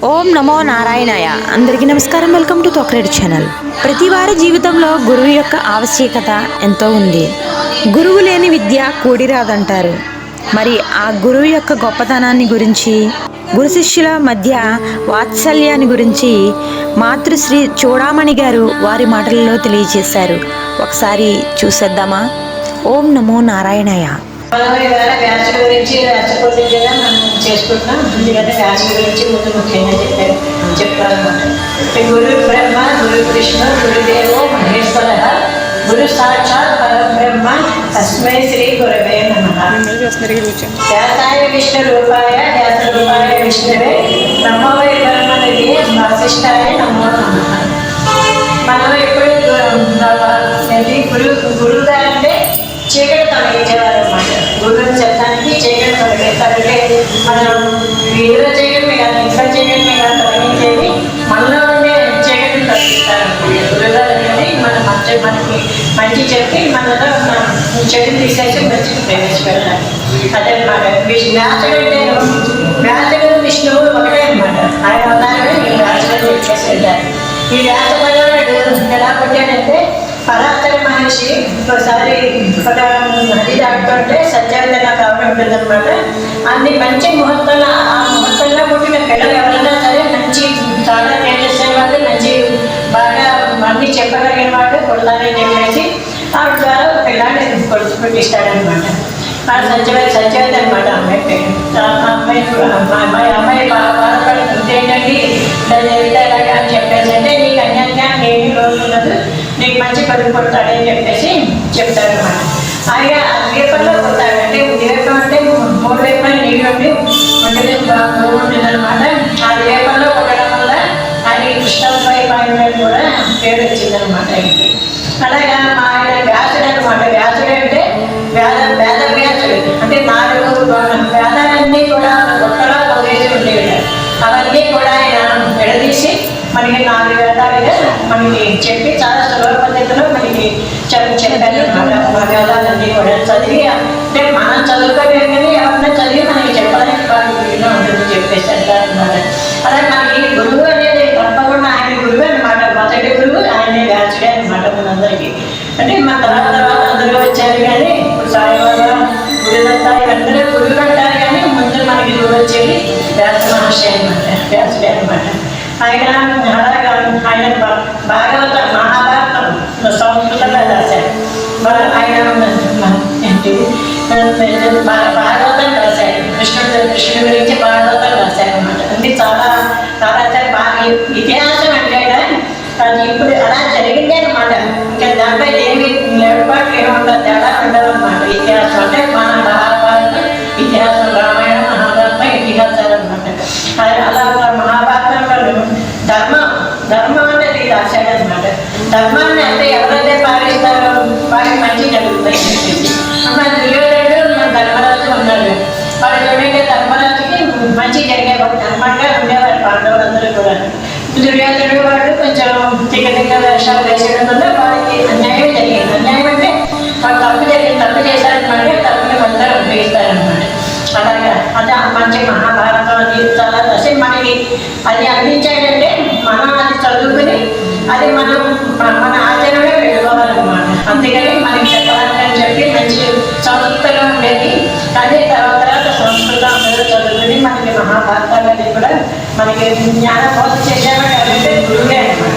ఓం నమో నారాయణాయ. అందరికీ నమస్కారం. వెల్కమ్ టు తోక్రేడ్ ఛానల్. ప్రతి వారి జీవితంలో గురువు యొక్క ఆవశ్యకత ఎంతో ఉంది. గురువు లేని విద్య కూడిరాదంటారు. మరి ఆ గురువు యొక్క గొప్పతనాన్ని గురించి, గురు శిష్యుల మధ్య వాత్సల్యాన్ని గురించి మాతృశ్రీ చూడామణి గారు వారి మాటలలో తెలియజేశారు. ఒకసారి చూసేద్దామా? ఓం నమో నారాయణాయ. వ్యాస గురించి వ్యాసపోతే మనం చేసుకుంటున్నాం. ఎందుకంటే వ్యాస గురించి ముందు ముఖ్యంగా చెప్పాలన్నమాట. గురు బ్రహ్మ, గురు విష్ణు, గురుదేవో మహేశ్వర, గురు సాక్షాత్ పరబ్రహ్మ, తస్మై శ్రీ గురవే నమః. వ్యాసాయ విష్ణు రూపాయ, వ్యాస రూపాయ విష్ణువే, బ్రహ్మవై బ్రహ్మనిధి, వాసిష్ఠాయ నమో నమః. మనం ఎప్పుడు గురువు గారు అంటే చీకటి తొలగించేవారు అన్నమాట. గురువుని చెప్పడానికి చీకటి తొలగిస్తారంటే మనం వీధిలో చీకటిని కాదు, ఇంట్లో చీకటిని కాదు తొలగించేది, మనలో ఉండే చీకటిని తొలగిస్తారు. గురువుగారు అనేది మనకి మంచి చెప్పి మనలో ఉన్న చెడు తీసేసి మంచికి ప్రవేశపెడతారు. అదే అన్నమాట. వ్యాసుడు విష్ణువు ఒకటే అనమాట. ఆయన ఉన్నారని ఈ వ్యాసుడు చెప్పేసి వెళ్తారు. ఈ వ్యాస భగవానుడు ఎలా పుట్టాడంటే, పరాశర మహర్షి ఒకసారి ఒక నది దాటుతుంటే సత్యవతన కావడం ఉంటుందన్నమాట. అన్ని మంచి ముహూర్తంలో, ఆ ముహూర్తంలో పుట్టిన పిల్లలు ఎవరైనా సరే మంచి చాలా తేజస్సేవాళ్ళు, మంచి బాగా అన్ని చెప్పగలిగిన వాడు కొడతానని చెప్పేసి ఆవిడ ద్వారా పిల్లాన్ని పుట్టిస్తాడనమాట. ఆ సత్యవతి అనమాట అమ్మాయి పేరు. అమ్మాయి బాధపడుతుంది ఏంటండి ఎలాగా అని చెప్పేసి అంటే, నీకు అన్యంగా ఏమీ రోజు ఉండదు, నీకు మంచి కొడుకు కొడతాడని చెప్పేసి చెప్తాడనమాట. ఆయన ద్వీపంలో కొడతాడు. అంటే ద్వీపం అంటే 3 వైపులు నీళ్ళు ఉండి ఉంటుంది ఉంటుందన్నమాట. ఆ ద్వీపంలో కొట్టడం వల్ల ఆయన కృష్ణపై పాయన కూడా పేరు వచ్చిందనమాట ఆయనకి. అలాగా ఆయన వ్యాసుడు అనమాట. వ్యాసుడు అంటే వేద వ్యాసుడు అంటే 4 వేదాలన్నీ కూడా ఒక్కలా పొందేసి ఉండేవి. అవన్నీ కూడా ఆయన విడదీసి మనకి 4 వేదాలుగా మనకి చెప్పి చాలా సులభ పద్ధతిలో మనకి చెప్పారు అన్నమాట. మా వేదాలన్నీ కూడా చదివి అంటే మనం చదువుకోలేము కానీ ఎవరైనా చదివి మనకి చెప్పడానికి బాగా ఉంటుంది చెప్పేసి అంటారన్నమాట. అలాగే మనకి గురువు అనేది తప్పకుండా ఆయన గురువు అనమాట. మొదటి గురువు ఆయనే వ్యాసుడే అనమాట మనందరికీ. అంటే మన తర్వాత అందరూ వచ్చారు కానీ ఇప్పుడు సాయిబాబా, గురుదత్త ఇవన్నీ గురువులు అంటారు కానీ ముందు మనకి గురువు వచ్చేది వ్యాస మహర్షి అనమాట, వ్యాసుడే అనమాట. ఆయన ఆయన భాగవత మహాభారతం సంస్కృతంలో రాశారు. ఆయన ఏంటి భాగవతం రాశారు. కృష్ణుడి గురించి భాగవతం రాశారు అనమాట. అంటే చాలా బాగా ఇతిహాసం అంటే అది ఇప్పుడు అలా జరిగిందే అనమాట. ఇంకా దాంట్లో ఏమి ఏర్పాట్లు ఏముండదు, తేడా ఉండదు అనమాట. ఇతిహాసం అంటే మన మహాభారతం ఇతిహాసం, రామాయణం మహాభారతం ఇతిహాసాలు అనమాట. అలా మహాభారతంలో ధర్మం అనేది రాశాడు అనమాట. ధర్మాన్ని అంటే ఎవరైతే పాటిస్తారో వారికి మంచి జరుగుతాయి చెప్పేసి. మన దుర్యోధనుడు మన ధర్మరాజు ఉన్నాడు. వాడు చూడండి ధర్మరాజుకి మంచి జరిగేవాడు, ధర్మంగా ఉండేవారు పాండవులందరూ కూడా. దుర్యోధనుడు వాడు కొంచెం తిక్క వేషాలు వేసేయడం వల్ల వాడికి అన్యాయం జరిగింది. అన్యాయం అంటే వాడు తప్పు చేశారనమాట. తప్పుని మొత్తం ఉపయోగిస్తారనమాట. అలాగా అది మంచి మహాభారతం అది చాలా అసలు మనకి అది అందించాడంటే మనం అది చదువుకుని అది మన ఆచరణలో పెట్టుకోవాలన్నమాట. అందుకని మనకి చెప్పాలని చెప్పి మంచి సంస్కృతంగా ఉండేది. కానీ తర్వాత సంస్కృతం అందరూ చదువుకుని మనకి మహాభారతాలన్నీ కూడా మనకి జ్ఞానబోధ చేసేవాడు ఎవరంటే గురువే అనమాట.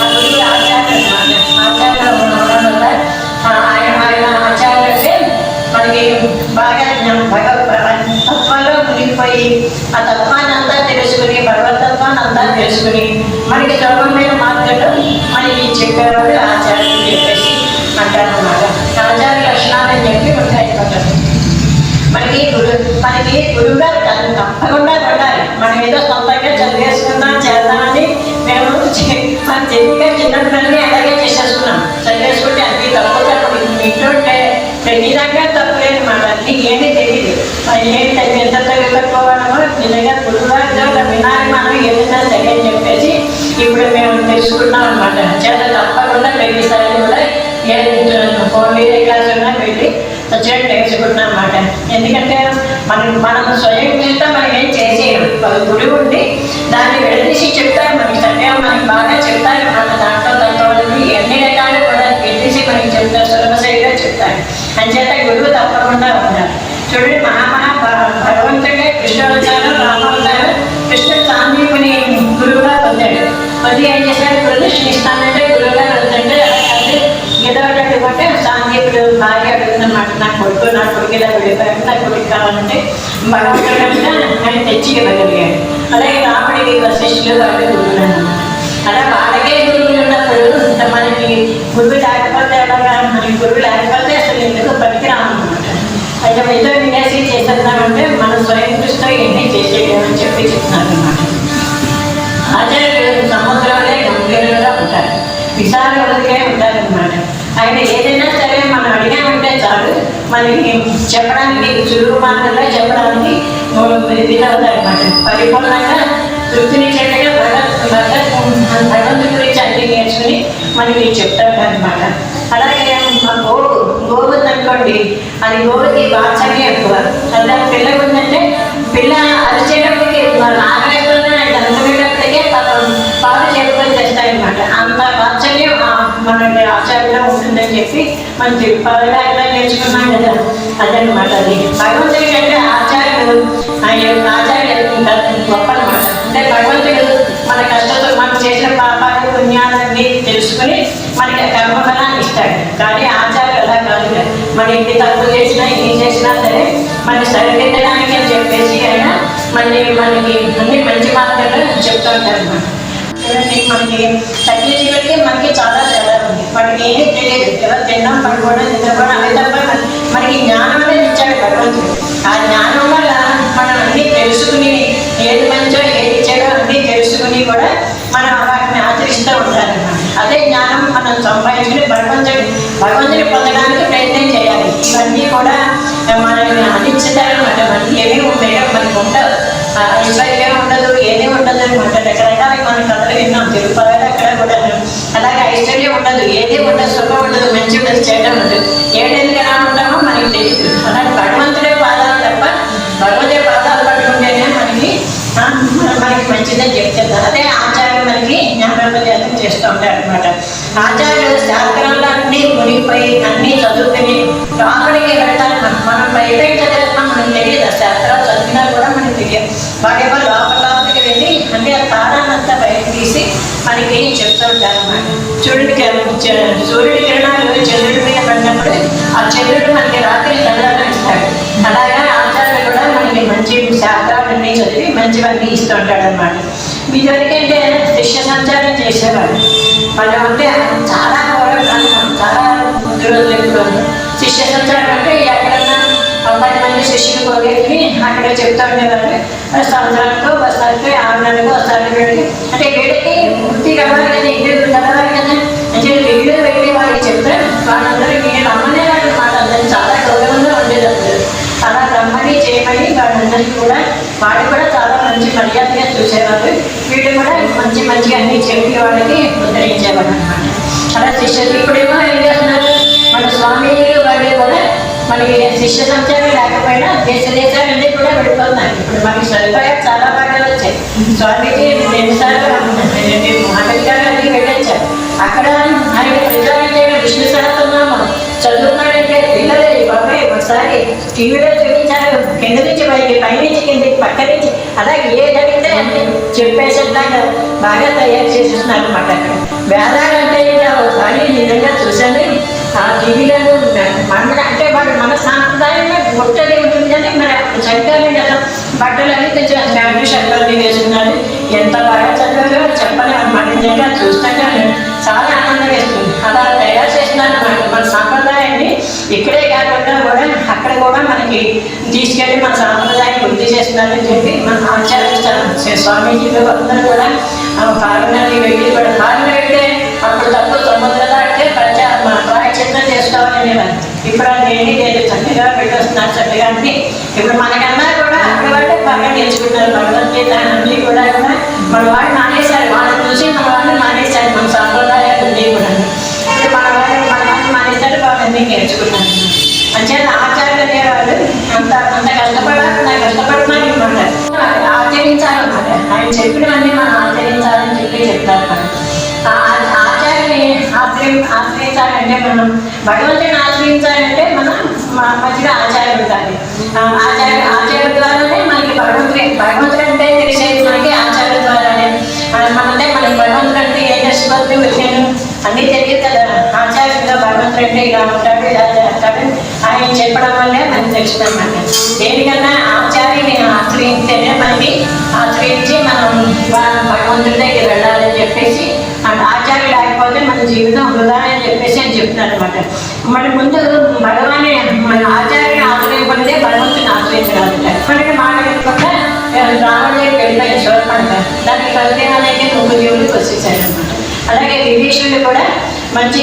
ఆ గురువు ఆచార్య అనమాట. ఆచార్యులు ఉండడం వల్ల ఆయన ఆచార్యులు అంటే మనకి బాగా తత్వంలో మునిగిపోయి ఆ తత్వాన్ని అంతా తెలుసుకుని, భగవతత్వాన్ని అంతా తెలుసుకుని మనకి సులభమైన మార్గంలో మనకి చెప్పేవాడు ఆచార్యులు చెప్పేసి అంటారన్నమాట. ఆచార్య లక్షణాలని చెప్పి ఉంటాయి అన్నమాట. మనకి గురువుగారు తప్పకుండా ఉండాలి. మనం ఏదో సొంతంగా చదివేసుకుందాం చేద్దామని మేము మన తెలివిగా చిన్నపిల్లల్ని అలాగే చేసేసుకున్నాం. చదివేసుకుంటే అన్ని తప్పుగా ఇంట్లో ప్రతిదాకా తప్పులేదు మాట. అన్ని ఏమీ తెలియదు. ఏంటి ఎంత తగ్గిపోవడమో నిజంగా గురువుగారు వినాలి మనం ఏదైనా సరే అని చెప్పేసి ఇప్పుడు మేము తెలుసుకున్నాం అనమాట. చేత తప్పకుండా ప్రతిసారి కూడా ఫోన్ క్లాస్ ఉన్నా వెళ్ళి వచ్చినట్టు నేర్చుకుంటున్నాం అన్నమాట. ఎందుకంటే మనం స్వయం చేస్తే మనం ఏం చేసేయడం. గురువు ఉండి దాన్ని చూడండి భగవంతుడే కృష్ణావతారం, రామావతారం. కృష్ణుడు సాందీపుని గురువుగా పొందాడు. పొంది ఏం చేశాడు, ప్రదర్శనిస్తానంటే గురువుగా వెళ్తుంటే ఏదో ఒకటి ఇవ్వటే సాందీపుడు భార్య అడుగుతున్నమాట, నా కొడుకు ఇలా వెళ్ళిపోయాడు, నా కొడుకు కావాలంటే భగవంతుడు ఆయన తెచ్చి ఇవ్వగలిగాడు. అలాగే రాముడికి వశిష్ఠులు వాళ్ళు గురువులు అన్నమాట. అలా వాళ్ళకే గురువులు ఉన్నప్పుడు మనకి గురువు లేకపోతే అలాగా, మనకి గురువు లేకపోతే అసలు ఎందుకు పనికి రామన్నమాట. అయితే ఏదో వినేసి చేసేద్దామంటే మన స్వయం కృషితో ఎన్ని చేసేయమని చెప్పి చెప్తున్నారు అన్నమాట. ఆచార్యులు సముద్రంలో గంభీరంగా ఉంటారు, విశాలగా ఉంటారన్నమాట. ఆయన ఏదైనా సరే మనం అడిగామంటే చాలు మనకి చెప్పడానికి సులువు మార్గంలో చెప్పడానికి వీలవుతారన్నమాట. పరిపూర్ణంగా తృప్తినిచ్చేట్టుగా భగవంతుడి గురించి అన్ని నేర్చుకుని మనకి చెప్తారు అనమాట. అలాగే మా గోవు అనుకోండి, అది గోవుకి వాత్సల్యం ఎక్కువ. అలా పిల్ల ఉందంటే పిల్ల అరిచేటప్పటికి ఆగలేకుండా దంతమేటప్పటికే పాలు చేరుకొని తెస్తాయన్నమాట. అంత వాత్సల్యం మన ఆచార్యంలో ఉంటుందని చెప్పి మనం తిరుపతిలో ఎలా నేర్చుకున్నాం కదా, అదనమాట. అది భగవంతుడి కంటే ఆచార్యులు గొప్ప అనమాట. అంటే భగవంతుడు మన కష్టంతో మనం చేసిన పాపాలు పుణ్యాలన్నీ తెలుసుకుని మనకి కర్మఫలాన్ని ఇస్తాడు. కానీ ఆచార్యులు అలా కాదు, మన ఎన్ని తప్పు చేసినా ఏం చేసినా సరే మనకి సరిదిద్దడానికి అని చెప్పేసి ఆయన మనకి అన్ని మంచి మార్గంలో చెప్తూ ఉంటారు అనమాట. మనకి తగ్గిన జీవితకి మనకి చాలా తేడా ఉంది. మనకి ఏమీ తెలియదు, ఎవరు తిన్నాం పడుకోవడం నిద్రపోవడం అవి తప్ప మనకి జ్ఞానం అనేది ఇచ్చాడు భగవంతుడు. ఆ జ్ఞానం వల్ల మనం అన్నీ తెలుసుకుని ఏది మంచో ఏది చెడో అన్నీ తెలుసుకుని కూడా మనం వాటిని ఆచరిస్తూ ఉంటారన్నమాట. అదే జ్ఞానం మనం సంపాదించుకుని భగవంతుని పొందడానికి ప్రయత్నం చేయాలి. ఇవన్నీ కూడా మనల్ని అందించుతారనమాట. మనకి ఏమీ ఉంటాయో మనకు ఉండవు, ఐశ్వర్యం ఉండదు, ఏమీ ఉండదు అనమాట. రకరకాల మన కథలు విన్నాం తిరుపతి అక్కడ కూడా. అలాగే ఐశ్వర్యం ఉండదు, ఏది ఉండదు, సుఖం ఉండదు, మంచి ఉండదు, చెడ్డ ఉండదు. ఏడేది ఎలా ఉంటామో మనకి తెలియదు. అలాగే భగవంతుడే పాదాలు తప్ప భగవంతుడే పాదాలు పట్టుకుంటేనే మనకి మంచిదని చెప్తారు. అదే ఆచార్యులు మనకి జ్ఞానోపదేశం చేస్తూ ఉంటారు అనమాట. ఆచార్యులు శాస్త్రంలో అన్నీ మునిగిపోయి అన్నీ చదువుకుని లోపలికి వెళ్తారు. మనం బయట చదివేస్తాం, మనకు తెలియదు. శాస్త్రాలు చదివినా కూడా మనకి తెలియదు. వాడేమో లోపలికి వెళ్ళి అంటే ఆ తారాన్నంతా బయట తీసి మనకి చెప్తూ ఉంటారు అన్నమాట. సూర్యుడి కిరణాలు చంద్రుడి మీద పడినప్పుడు ఆ చంద్రుడు మనకి రాత్రి చంద్రాలు ఇస్తాడు. అలాగే ఆచార్యులు కూడా మనకి మంచి శాస్త్రాలన్నీ చదివి మంచివన్నీ ఇస్తూ ఉంటాడు అనమాట. ఇదివరకంటే శిష్య సంచారం చేసేవాడు. మనం అంటే చాలా చాలా ముందు రోజులు ఎప్పుడు శిష్య సంచారం అంటే ఎక్కడన్నా 10 మంది శిష్యులు పోగేసి అక్కడ చెప్తా ఉండేవాళ్ళు. సంవత్సరాలకు వస్తానికి 6 నెలలకు వస్తానికి వెళ్ళి అంటే వీళ్ళకి వృత్తి కలవాలి కదా, ఇల్లు కలవాలి కదా అంటే ఇల్లు వెళ్ళి వాళ్ళకి చెప్తారు. వాళ్ళందరికీ రమ్మనే వాళ్ళు మాట అందరికీ చాలా గౌరవంగా ఉండేటప్పుడు అలా రమ్మని చేయమని వాళ్ళందరికీ కూడా వాళ్ళు కూడా చాలా మంచి మర్యాదగా చూసేవాళ్ళు. వీళ్ళు కూడా మంచిగా అన్ని చెప్పి వాళ్ళకి ఉద్ధరించేవాళ్ళు అనమాట. అలా శిష్యులు ఇప్పుడేమో ఏం చేస్తున్నారు, మన స్వామీజీలు వాళ్ళు కూడా మనకి శిష్య సంచారం లేకపోయినా దేశాలన్నీ కూడా వెళ్ళిపోతున్నారు. ఇప్పుడు మనకి సరిపోయాక చాలా బాగా వచ్చాయి. స్వామీజీ 2 సార్లు అమెరికా అన్ని వెళ్ళొచ్చారు. అక్కడ ఆయన ప్రచారం చేయడం విష్ణు సహస్రనామం చదువుతున్నాడంటే పిల్లలు బాబాయ్ ఒకసారి టీవీలో చూపించారు, కింద నుంచి పైకి, పైనుంచి కిందకి, పక్క నుంచి అలాగే ఏదడిగితే అంటే చెప్పేసేలాగా బాగా తయారు చేసేస్తున్నారు అనమాట. అక్కడ వేదాలు అంటే ఒకసారి నిజంగా చూసాను ఆ టీవీలను. అంటే వాళ్ళు మన సాంప్రదాయంలో ఒక్కటి ఉంటుందని మరి అప్పుడు చదివారు కదా, బట్టలు అన్నీ కొంచెం ఫ్యామిలీ షర్ట్లు వేసుకున్నారు. ఎంత బాగా చదివారో చెప్పలేము అనమాట. నిజంగా చూస్తాగా చాలా ఆనందం వేస్తుంది. అలా తయారు చేస్తున్నారు అనమాట. మన సాంప్రదాయాన్ని ఇక్కడే కాకుండా కూడా అక్కడ కూడా మనకి తీసుకెళ్ళి మన సాంప్రదాయాన్ని వృద్ధి చేస్తున్నారని చెప్పి మనం ఆచరిస్తాం. స్వామీజీలు అందరూ కూడా ఫారినర్కి వెళ్ళి కూడా ఫారిన వెళ్తే అప్పుడు తప్పు సముద్ర దాటితే ప్రాయచిత్తం చేసుకోవాలనేవారు. ఇప్పుడు అది ఏమీ లేదు, చక్కగా పెట్టొస్తున్నారు చక్కగా అన్ని. ఇప్పుడు మనకన్నా కూడా అక్కడ వాళ్ళే బాగా నేర్చుకుంటారు భగవద్గీత అన్నీ కూడా మన వాళ్ళు మానేశారు. వాళ్ళని చూసి మన వాళ్ళు మానేశారు మన సాంప్రదాయాలు అన్నీ కూడా. ఇప్పుడు మన వాళ్ళు మానేశారు, వాళ్ళన్నీ నేర్చుకున్నారు. అంచేత ఆచార్యులు అనేవాళ్ళు అంత కష్టపడుతున్నారు అనమాట. ఆచరించాలన్నమాట. ఆయన చెప్పినవన్నీ మనం ఆచరించాలని చెప్పి చెప్తారు. ఆచార్యని ఆశ్రయించాలంటే మనం భగవంతుని ఆశ్రయించాలంటే మనం మధ్యలో ఆచార్యం ఉండాలి. ఆచార్య ద్వారానే మనకి భగవంతుడు అంటే తెలిసేది మనకి ఆచార్య ద్వారానే. మనదే మనకి భగవంతుడు అంటే ఏం చేస్తుంది విషయం అన్నీ తెలియదు కదా. ఆచార్యంగా భగవంతుడు అంటే ఇలా ఉంటాడు, ఇలా చేస్తాడు ఆయన చెప్పడం వల్లే మనకి తెలుస్తుందన్నమాట. దేనికన్నా ఆచార్యుని ఆశ్రయిస్తేనే మనకి ఆశ్రయించి మనం భగవంతుడి దగ్గర వెళ్ళాలని చెప్పేసి ఆచార్యులు లేకపోతే మన జీవితం వృధా అని చెప్పేసి అని చెప్తున్నారు అనమాట. మన ముందు భగవాన్ని మన ఆచార్యుని ఆశ్రయింపదే భగవంతుని ఆశ్రయించగలుగుతారు. మనకి మాట్లాడకుండా రావడానికి వెళ్ళిపోయి శివపంట దానికి ఫలితాలైతే 3 జీవులకు వచ్చేసారు అనమాట. అలాగే విభీషణుడు కూడా మంచి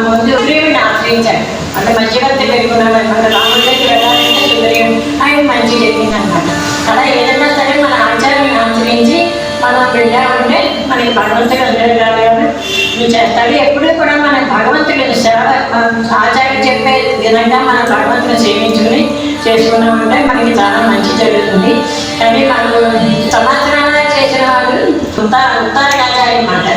ముందు సుగ్రీవుని ఆశ్రయించాడు. అంటే మంచివర్తి పెట్టుకున్నాడు అనమాట. రాముడి దగ్గర వెళ్ళాలంటే సుగ్రీవుడు ఆయన మంచి చెప్పింది అనమాట. అలా ఏదైనా సరే మన ఆచార్యుని ఆశ్రయించి మనం వెళ్ళామంటే మనకి భగవంతుడు అందరూ కావాలి చేస్తాడు. ఎప్పుడూ కూడా మన భగవంతుడి సేవ ఆచార్యులు చెప్పే విధంగా మన భగవంతుని సేవించుకుని చేసుకున్నామంటే మనకి చాలా మంచి జరుగుతుంది. కానీ మనకు సంవత్సరాలుగా చేసిన వాళ్ళు ఉత్తారకాచార్య అన్నమాట.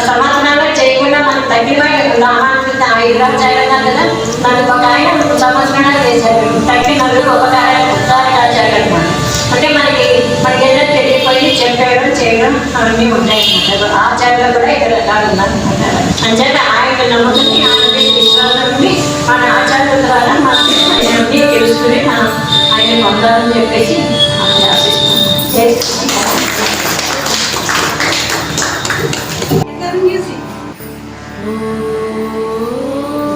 సంవత్సరాలుగా చేయకుండా మనకు తగ్గిన రామానుజుడు 5 రాజ్యాలు కదా, దానికి ఒక ఆయన సంవత్సరాలు చేశారు. తగ్గిన ఒక ఆయన ఉత్తారకాచార్య అనమాట. అంటే మనకి ఏదైనా తెలియపోయి చెప్పడం చేయడం అవన్నీ ఉంటాయన్నమాట. ఆచార్యులు కూడా ఇక్కడ రకాలు ఉందన్నమాట. అంచేత ఆయన నమ్ముకుని ఆయన విశ్వాసం ఉండి మన ఆచార్యుల ద్వారా మనకి అన్నీ తెలుసుకుని మనం ఆయన పొందాలని చెప్పేసి ఆశిస్తున్నాం.